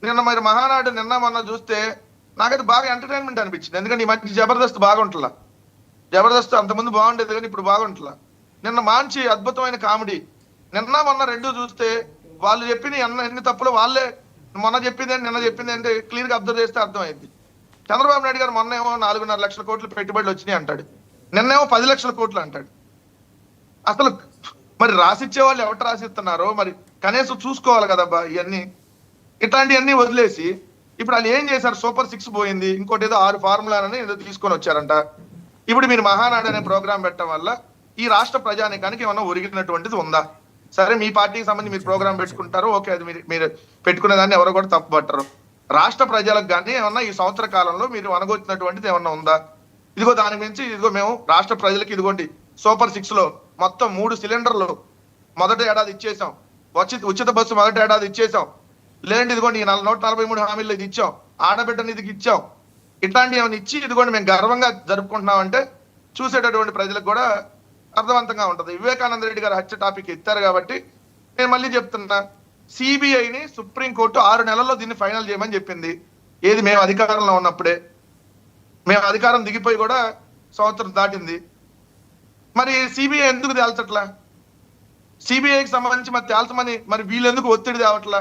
నిన్న మరి మహానాడు నిన్న మొన్న చూస్తే నాకైతే బాగా ఎంటర్టైన్మెంట్ అనిపించింది. ఎందుకంటే ఈ మధ్య జబర్దస్త్ బాగుంటలా. జబర్దస్త్ అంతకుముందు బాగుండేది కానీ ఇప్పుడు బాగుంటలా. నిన్న మంచి అద్భుతమైన కామెడీ. నిన్న మొన్న రెండు చూస్తే వాళ్ళు చెప్పిన ఎన్ని తప్పులు వాళ్ళే మొన్న చెప్పింది నిన్న చెప్పింది అంటే క్లియర్ గా అబ్జర్వ్ చేస్తే అర్థమైంది. చంద్రబాబు నాయుడు గారు మొన్న ఏమో 4.5 లక్షల కోట్లు పెట్టుబడులు వచ్చినాయి అంటాడు, నిన్నేమో 10 లక్షల కోట్లు అంటాడు. అసలు మరి రాసిచ్చే వాళ్ళు ఎవరు రాసిస్తున్నారో మరి కనీసం చూసుకోవాలి కదబ్బా. ఇవన్నీ ఇట్లాంటివన్నీ వదిలేసి ఇప్పుడు వాళ్ళు ఏం చేశారు? సూపర్ 6 పోయింది, ఇంకోటి ఏదో 6 ఫార్ములాలని ఏదో తీసుకొని వచ్చారంట. ఇప్పుడు మీరు మహానాడు అనే ప్రోగ్రాం పెట్టడం వల్ల ఈ రాష్ట్ర ప్రజానికానికి ఏమన్నా ఒరిగినటువంటిది ఉందా? సరే మీ పార్టీకి సంబంధించి మీరు ప్రోగ్రాం పెట్టుకుంటారు, ఓకే, అది మీరు పెట్టుకునే దాన్ని ఎవరు కూడా తప్పుపట్టరు. రాష్ట్ర ప్రజలకు కానీ ఏమన్నా ఈ సంవత్సర కాలంలో మీరు అనగొచ్చినటువంటిది ఏమన్నా ఉందా? ఇదిగో దాని మించి ఇదిగో మేము రాష్ట్ర ప్రజలకు ఇదిగోండి సూపర్ 6 లో మొత్తం 3 సిలిండర్లు మొదటి ఏడాది ఇచ్చేసాం, ఉచిత బస్సు మొదటి ఏడాది ఇచ్చేసాం, లేదంటే ఇదిగోండి 143 హామీలు ఇది ఇచ్చాం, ఆడబిడ్డ నిధికి ఇచ్చాం, ఇట్లాంటివి ఏమైనా ఇచ్చి ఇదిగోండి మేము గర్వంగా జరుపుకుంటున్నాం అంటే చూసేటటువంటి ప్రజలకు కూడా అర్థవంతంగా ఉంటది. వివేకానంద రెడ్డి గారు హత్య టాపిక్ ఎత్తారు కాబట్టి నేను మళ్ళీ చెప్తున్నా, సిబిఐని సుప్రీంకోర్టు 6 నెలల్లో దీన్ని ఫైనల్ చేయమని చెప్పింది. ఏది మేము అధికారంలో ఉన్నప్పుడే. మేము అధికారం దిగిపోయి కూడా సంవత్సరం దాటింది. మరి సిబిఐ ఎందుకు తేల్చట్లా? సిబిఐకి సంబంధించి మరి తేల్చమని మరి వీళ్ళెందుకు ఒత్తిడి తేవట్లా?